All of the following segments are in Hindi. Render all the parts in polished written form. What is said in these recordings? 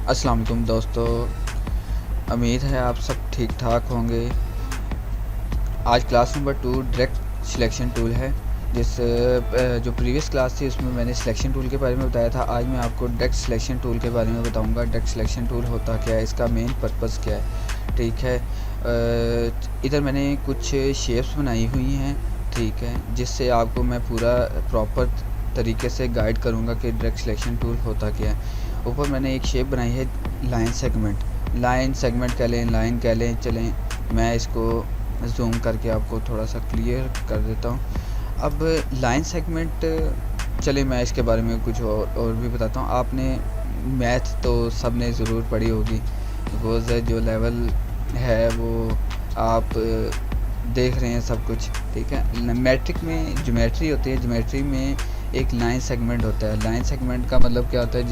अस्सलाम वालेकुम दोस्तों, उम्मीद है आप सब ठीक ठाक होंगे। आज class number 2 direct selection tool है। जो प्रीवियस क्लास थी उसमें मैंने सिलेक्शन टूल के बारे में बताया था। आज मैं आपको डायरेक्ट सिलेक्शन टूल के बारे में बताऊंगा। डायरेक्ट सिलेक्शन टूल होता क्या है, इसका मेन पर्पस क्या है। ठीक है, इधर मैंने कुछ शेप्स बनाई हुई हैं, ठीक है, जिससे आपको मैं पूरा प्रॉपर तरीके से गाइड करूँगा कि डायरेक्ट सिलेक्शन टूल होता क्या है। ऊपर मैंने एक शेप बनाई है लाइन सेगमेंट कह लें, लाइन कह लें। चलें मैं इसको जूम करके आपको थोड़ा सा क्लियर कर देता हूँ। अब लाइन सेगमेंट, चलिए मैं इसके बारे में कुछ और भी बताता हूँ। आपने मैथ तो सब ने ज़रूर पढ़ी होगी, बिकॉज जो लेवल है वो आप देख रहे हैं सब कुछ, ठीक है। मैट्रिक में ज्योमेट्री होती है, ज्योमेट्री में एक लाइन सेगमेंट होता है। लाइन सेगमेंट का मतलब क्या होता है,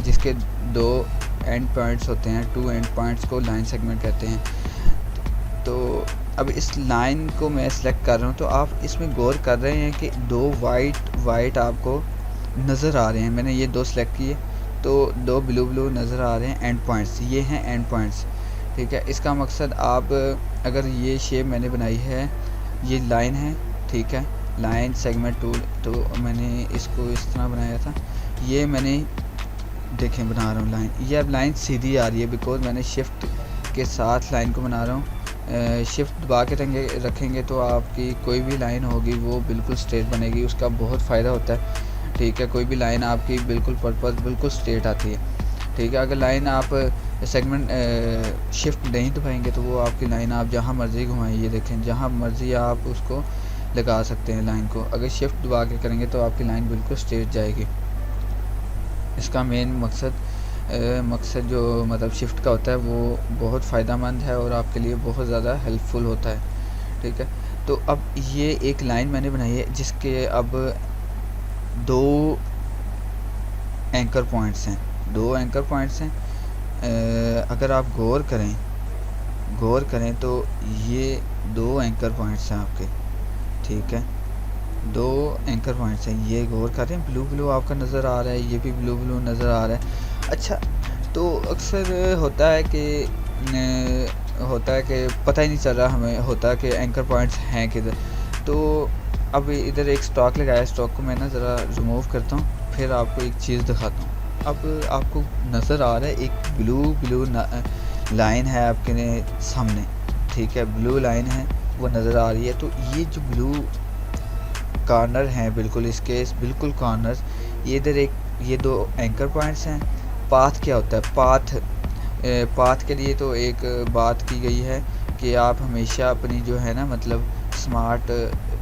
जिसके दो एंड पॉइंट्स होते हैं, टू एंड पॉइंट्स को लाइन सेगमेंट कहते हैं। तो अब इस लाइन को मैं सेलेक्ट कर रहा हूँ, तो आप इसमें गौर कर रहे हैं कि दो वाइट आपको नज़र आ रहे हैं। मैंने ये दो सेलेक्ट किए तो दो ब्लू नज़र आ रहे हैं एंड पॉइंट्स, ये हैं एंड पॉइंट्स, ठीक है। इसका मकसद, आप अगर ये शेप मैंने बनाई है, ये लाइन है, ठीक है, लाइन सेगमेंट टूल, तो मैंने इसको इस तरह बनाया था। ये मैंने देखें बना रहा हूँ लाइन, ये अब लाइन सीधी आ रही है बिकॉज मैंने शिफ्ट के साथ लाइन को बना रहा हूँ। शिफ्ट दबा के रखेंगे तो आपकी कोई भी लाइन होगी वो बिल्कुल स्ट्रेट बनेगी, उसका बहुत फ़ायदा होता है, ठीक है। कोई भी लाइन आपकी बिल्कुल स्ट्रेट आती है, ठीक है। अगर लाइन आप सेगमेंट शिफ्ट नहीं दबाएंगे तो वो आपकी लाइन आप जहाँ मर्ज़ी घुमाएं, ये देखें, जहाँ मर्ज़ी आप उसको लगा सकते हैं लाइन को। अगर शिफ्ट दबा के करेंगे तो आपकी लाइन बिल्कुल स्ट्रेट जाएगी। इसका मेन मकसद जो मतलब शिफ्ट का होता है वो बहुत फ़ायदा मंद है और आपके लिए बहुत ज़्यादा हेल्पफुल होता है, ठीक है। तो अब ये एक लाइन मैंने बनाई है जिसके अब दो एंकर पॉइंट्स हैं। अगर आप गौर करें तो ये दो एंकर पॉइंट्स हैं आपके, ठीक है, दो एंकर पॉइंट्स हैं। ये गौर करें, ब्लू आपका नज़र आ रहा है, ये भी ब्लू नज़र आ रहा है। अच्छा, तो अक्सर होता है कि पता ही नहीं चल रहा हमें, होता है कि एंकर पॉइंट्स हैं किधर। तो अब इधर एक स्टॉक लगाया, स्टॉक को मैं ना ज़रा रिमूव करता हूँ, फिर आपको एक चीज़ दिखाता हूँ। अब आपको नज़र आ रहा है एक ब्लू लाइन है आपके सामने, ठीक है, ब्लू लाइन है वो नज़र आ रही है। तो ये जो ब्लू कॉर्नर हैं, बिल्कुल इसके बिल्कुल कॉर्नर, ये इधर ये दो एंकर पॉइंट्स हैं। पाथ क्या होता है, पाथ के लिए तो एक बात की गई है कि आप हमेशा अपनी जो है ना, मतलब स्मार्ट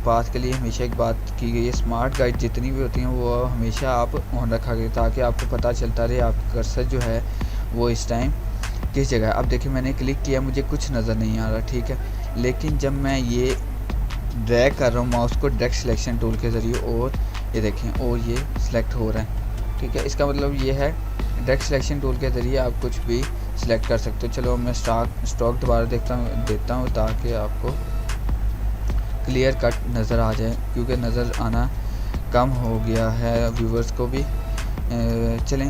पाथ के लिए हमेशा एक बात की गई है, स्मार्ट गाइड जितनी भी होती हैं वो हमेशा आप ऑन रखा करें ताकि आपको पता चलता रहे आपका कर्सर जो है वो इस टाइम किस जगह है। अब देखिए मैंने क्लिक किया, मुझे कुछ नज़र नहीं आ रहा, ठीक है, लेकिन जब मैं ये ड्रैग कर रहा हूँ माउस को डायरेक्ट सिलेक्शन टूल के ज़रिए, और ये देखें, और ये सिलेक्ट हो रहा है, ठीक है। इसका मतलब ये है डायरेक्ट सिलेक्शन टूल के ज़रिए आप कुछ भी सिलेक्ट कर सकते हो। चलो मैं स्टॉक दोबारा देता हूँ ताकि आपको क्लियर कट नज़र आ जाए, क्योंकि नज़र आना कम हो गया है व्यूवर्स को भी। चलें,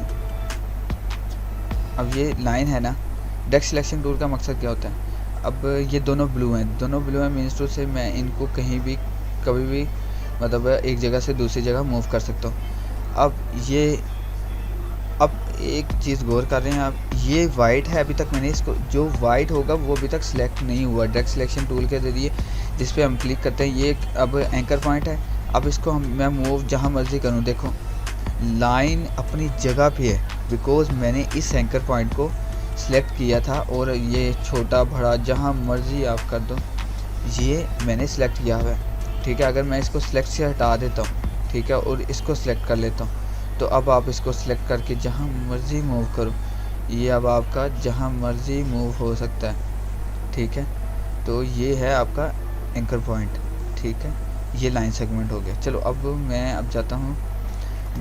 अब ये लाइन है ना, डायरेक्ट सिलेक्शन टूल का मकसद क्या होता है। अब ये दोनों ब्लू हैं, मीन्स टू से मैं इनको कहीं भी कभी भी मतलब एक जगह से दूसरी जगह मूव कर सकता हूँ। अब एक चीज़ गौर कर रहे हैं आप, ये वाइट है, अभी तक मैंने इसको, जो वाइट होगा वो अभी तक सिलेक्ट नहीं हुआ डायरेक्ट सिलेक्शन टूल के ज़रिए, जिस पे हम क्लिक करते हैं। ये अब एंकर पॉइंट है, अब इसको मैं मूव जहाँ मर्ज़ी करूँ, देखो लाइन अपनी जगह पे है बिकॉज मैंने इस एंकर पॉइंट को सिलेक्ट किया था। और ये छोटा बड़ा जहाँ मर्ज़ी आप कर दो, ये मैंने सिलेक्ट किया हुआ है, ठीक है। अगर मैं इसको सिलेक्ट से हटा देता हूँ, ठीक है, और इसको सिलेक्ट कर लेता हूँ, तो अब आप इसको सिलेक्ट करके जहाँ मर्ज़ी मूव करो, ये अब आपका जहाँ मर्ज़ी मूव हो सकता है, ठीक है। तो ये है आपका एंकर पॉइंट, ठीक है, ये लाइन सेगमेंट हो गया। चलो अब मैं जाता हूँ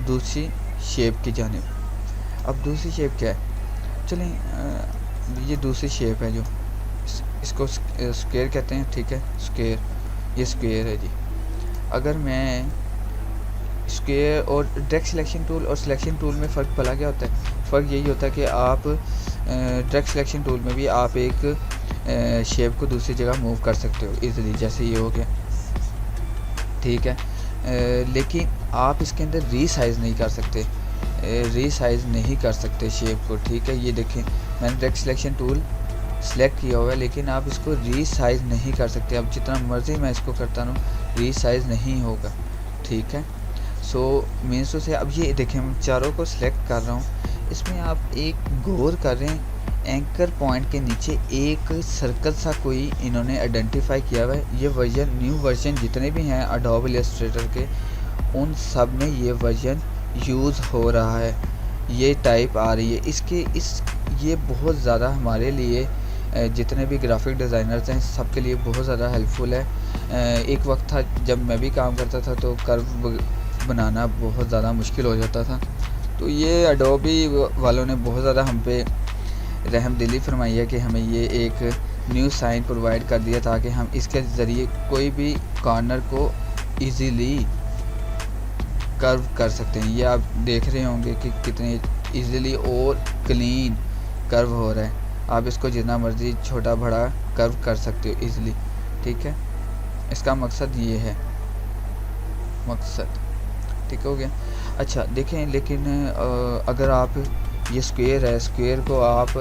दूसरी शेप की जानिब। अब दूसरी शेप क्या है, चलें ये दूसरी शेप है जो इसको स्क्वायर कहते हैं, ठीक है, स्क्वायर, ये स्क्वायर है जी। अगर मैं स्क्वायर और डायरेक्ट सिलेक्शन टूल और सिलेक्शन टूल में फ़र्क भला क्या होता है? फ़र्क यही होता है कि आप डायरेक्ट सिलेक्शन टूल में भी आप एक शेप को दूसरी जगह मूव कर सकते हो इजीली, जैसे ये हो गया, ठीक है। लेकिन आप इसके अंदर रीसाइज़ नहीं कर सकते, रीसाइज़ नहीं कर सकते शेप को, ठीक है। ये देखें मैंने डायरेक्ट सिलेक्शन टूल सेलेक्ट किया हुआ है, लेकिन आप इसको रीसाइज़ नहीं कर सकते। अब जितना मर्ज़ी मैं इसको करता रहूँ रीसाइज़ नहीं होगा, ठीक है। सो मीन्स से अब ये देखें मैं चारों को सिलेक्ट कर रहा हूँ, इसमें आप एक गौर कर रहे हैं एंकर पॉइंट के नीचे एक सर्कल सा कोई इन्होंने आइडेंटिफाई किया हुआ है। ये वर्जन न्यू वर्जन जितने भी हैं एडोब इलस्ट्रेटर के उन सब में ये वर्जन यूज़ हो रहा है, ये टाइप आ रही है इसके ये बहुत ज़्यादा हमारे लिए जितने भी ग्राफिक डिज़ाइनर्स हैं सबके लिए बहुत ज़्यादा हेल्पफुल है। एक वक्त था जब मैं भी काम करता था तो कर्व बनाना बहुत ज़्यादा मुश्किल हो जाता था, तो ये एडोबी वालों ने बहुत ज़्यादा हम पे रहमदिली फरमाई है कि हमें ये एक न्यू साइन प्रोवाइड कर दिया ताकि हम इसके ज़रिए कोई भी कॉर्नर को इजीली कर्व कर सकते हैं। ये आप देख रहे होंगे कि कितने इजीली और क्लीन कर्व हो रहा है। आप इसको जितना मर्ज़ी छोटा बड़ा कर्व कर सकते हो इजीली, ठीक है। इसका मकसद ये है, मकसद ठीक हो गया। अच्छा देखें, लेकिन अगर आप ये स्क्वायर है, स्क्वायर को आप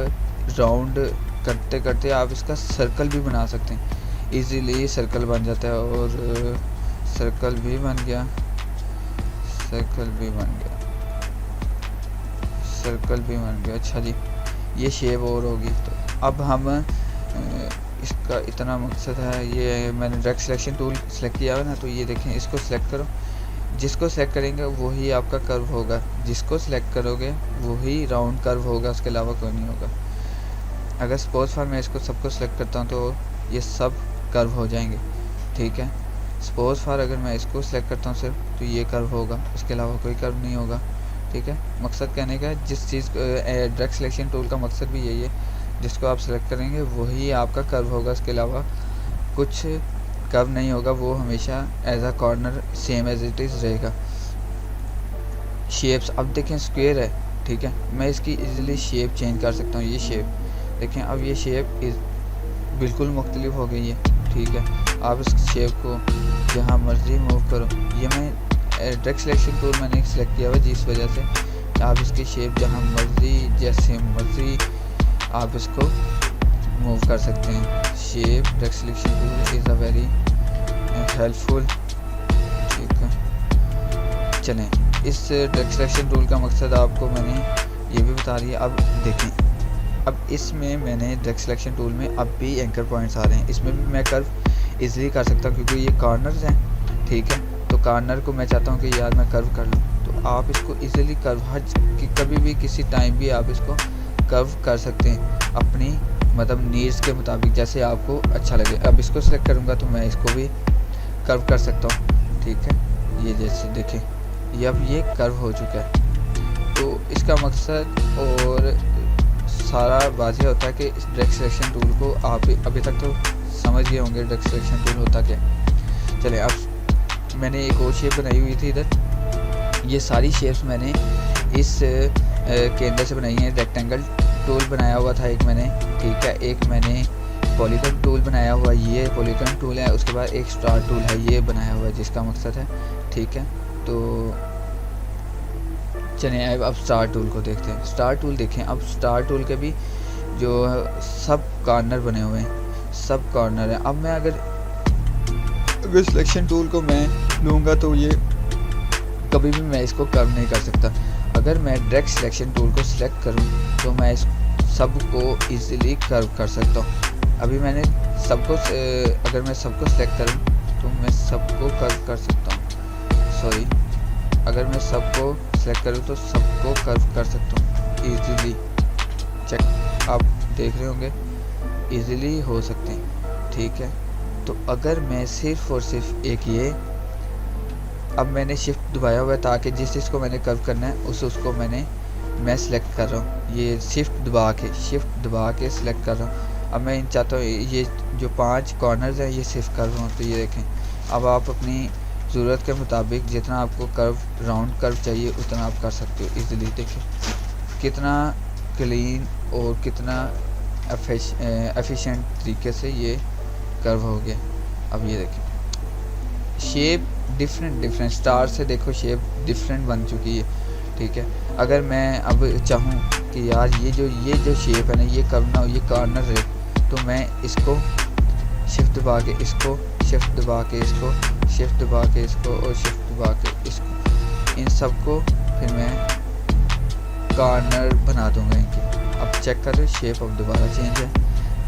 राउंड करते करते आप इसका सर्कल भी बना सकते हैं इजीली। सर्कल बन जाता है और सर्कल भी बन गया, सर्कल भी बन गया, सर्कल भी बन गया। अच्छा जी, ये शेप और होगी। तो अब हम इसका इतना मकसद है, ये मैंने डायरेक्ट सिलेक्शन टूल सेलेक्ट किया है ना, तो ये देखें इसको सिलेक्ट करो, जिसको सेलेक्ट करेंगे वही आपका कर्व होगा, जिसको सिलेक्ट करोगे वही राउंड कर्व होगा, उसके अलावा कोई नहीं होगा। अगर सपोज फॉर मैं इसको सबको सिलेक्ट करता हूँ तो ये सब कर्व हो जाएंगे, ठीक है। सपोज फॉर अगर मैं इसको सिलेक्ट करता हूँ सिर्फ, तो ये कर्व होगा, उसके अलावा कोई कर्व नहीं होगा, ठीक है। मकसद कहने का जिस चीज़ डायरेक्ट सिलेक्शन टूल का मकसद भी यही है, जिसको आप सेलेक्ट करेंगे वही आपका कर्व होगा, उसके अलावा कुछ कर्व नहीं होगा, वो हमेशा as a corner same as it is रहेगा। शेप्स अब देखें स्क्वायर है, ठीक है, मैं इसकी इजीली शेप चेंज कर सकता हूँ। ये शेप देखें, अब ये शेप बिल्कुल मुख्तलिफ हो गई है, ठीक है। आप इस शेप को जहाँ मर्ज़ी मूव करो, ये मैं डायरेक्ट सिलेक्शन टूल मैंने सेलेक्ट किया हुआ है, जिस वजह से आप इसकी शेप जहाँ मर्ज़ी जैसे मर्ज़ी आप इसको मूव कर सकते हैं। Shape direct selection tool is a very helpful, ठीक है। चलें, इस डायरेक्ट सिलेक्शन टूल का मकसद आपको मैंने ये भी बता दिया। अब देखें, अब इसमें मैंने डायरेक्ट सिलेक्शन टूल में अब भी एंकर पॉइंट्स आ रहे हैं, इसमें भी मैं कर्व इजीली कर सकता हूँ क्योंकि ये कॉर्नर्स हैं, ठीक है। तो कॉर्नर को मैं चाहता हूँ कि यार मैं कर्व कर लूँ, तो आप इसको इजीली कर्व कभी भी किसी टाइम भी आप इसको कर्व कर सकते हैं अपनी मतलब नीड्स के मुताबिक, जैसे आपको अच्छा लगे। अब इसको सेलेक्ट करूँगा तो मैं इसको भी कर्व कर सकता हूँ, ठीक है। ये जैसे देखें, ये अब ये कर्व हो चुका है। तो इसका मकसद और सारा वाज़ेह होता है कि इस डायरेक्ट सिलेक्शन टूल को आप अभी तक तो समझ गए होंगे डायरेक्ट सिलेक्शन टूल होता क्या। चलें, अब मैंने एक और शेप बनाई हुई थी इधर, ये सारी शेप्स मैंने इस केंद्र से बनाई है। रेक्टेंगल टूल बनाया हुआ था एक मैंने, ठीक है। एक मैंने पॉलीगन टूल बनाया हुआ, ये पॉलीगन टूल है। उसके बाद एक स्टार टूल है, ये बनाया हुआ है, जिसका मकसद है, ठीक है। तो चलिए अब स्टार टूल को देखते हैं। स्टार टूल देखें, अब स्टार टूल के भी जो सब कॉर्नर बने हुए हैं, सब कॉर्नर है। अब मैं अगर सिलेक्शन टूल को मैं लूँगा तो ये कभी भी मैं इसको कर्व नहीं कर सकता। अगर मैं डायरेक्ट सिलेक्शन टूल को सिलेक्ट करूँ तो मैं इस सब को इजीली कर्व कर सकता हूँ। अभी मैंने सबको अगर मैं सबको सिलेक्ट करूँ तो मैं सबको कर्व कर सकता हूँ। सॉरी, अगर मैं सबको सेलेक्ट करूँ तो सबको कर्व कर सकता हूँ इजीली। चेक, आप देख रहे होंगे इजीली हो सकते हैं, ठीक है। तो अगर मैं सिर्फ और सिर्फ एक ये, अब मैंने शिफ्ट दबाया हुआ है ताकि जिस चीज़ को मैंने कर्व करना है उसको मैं सिलेक्ट कर रहा हूँ। ये शिफ्ट दबा के सिलेक्ट कर रहा हूँ। अब मैं चाहता हूँ ये जो 5 कॉर्नर्स हैं ये सिर्फ कर रहा हूँ। तो ये देखें, अब आप अपनी ज़रूरत के मुताबिक जितना आपको कर्व राउंड कर्व चाहिए उतना आप कर सकते हो इजीली। देखिए कितना क्लीन और कितना एफिशिएंट तरीके से ये कर्व हो गया। अब ये देखिए शेप डिफरेंट स्टार से देखो शेप डिफरेंट बन चुकी है, ठीक है। अगर मैं अब चाहूँ कि यार ये जो शेप है ना ये करना ये कॉर्नर है, तो मैं इसको शिफ्ट दबा के इसको शिफ्ट दबा के इसको शिफ्ट दबा के इसको और शिफ्ट दबा के इसको, इन सबको फिर मैं कॉर्नर बना दूंगा इनके। अब चेक करो शेप अब दोबारा चेंज है,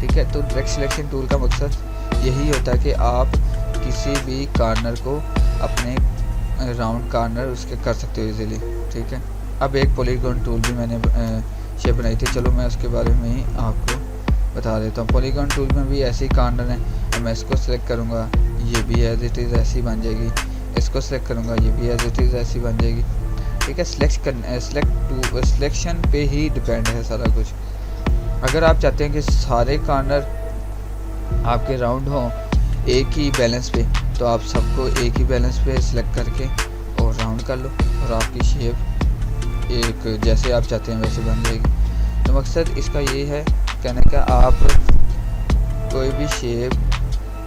ठीक है। तो डायरेक्ट सिलेक्शन टूल का मकसद यही होता है कि आप किसी भी कॉर्नर को अपने राउंड कॉर्नर उसके कर सकते हो इजीली, ठीक है। अब एक पॉलीगॉन टूल भी मैंने शेप बनाई थी, चलो मैं उसके बारे में ही आपको बता देता हूँ। पॉलीगॉन टूल में भी ऐसे ही कॉर्नर है, मैं इसको सेलेक्ट करूँगा ये भी एज इट इज़ ऐसी बन जाएगी, इसको सेलेक्ट करूँगा ये भी एज इट इज़ ऐसी बन जाएगी, ठीक है। सिलेक्शन पे ही डिपेंड है सारा कुछ। अगर आप चाहते हैं कि सारे कॉर्नर आपके राउंड हों एक ही बैलेंस पे, तो आप सबको एक ही बैलेंस पे सिलेक्ट करके और राउंड कर लो और आपकी शेप एक जैसे आप चाहते हैं वैसे बन जाएगी। तो मकसद इसका ये है कहने का, आप कोई भी शेप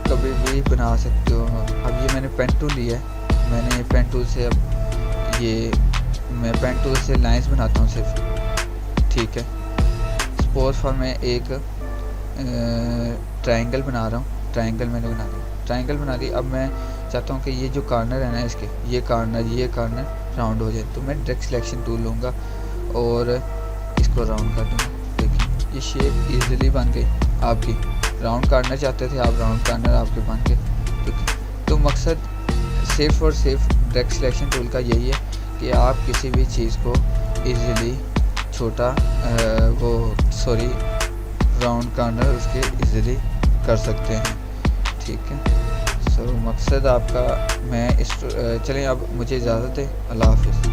कभी भी बना सकते हो। अब ये मैंने पेन टूल लिया है, मैंने पेन टूल से अब ये मैं पेन टूल से लाइंस बनाता हूँ सिर्फ, ठीक है। सपोज फॉर मैं एक ट्रायंगल बना रहा हूँ, ट्रायंगल मैंने बना दिया, ट्रायंगल बना दी। अब मैं चाहता हूँ कि ये जो कॉर्नर है ना इसके ये कॉर्नर राउंड हो जाए, तो मैं डायरेक्ट सिलेक्शन टूल लूँगा और इसको राउंड कर दूँगा। देखिए ये शेप इजीली बन गई आपकी। राउंड कॉर्नर चाहते थे आप, राउंड कॉर्नर आपके बन गए, ठीक है। तो मकसद सिर्फ और सिर्फ डायरेक्ट सिलेक्शन टूल का यही है कि आप किसी भी चीज़ को इजीली छोटा राउंड कॉर्नर उसके इजीली कर सकते हैं, ठीक है। सो मकसद आपका मैं चलें अब मुझे इजाज़त है, अल्लाह हाफ़िज़।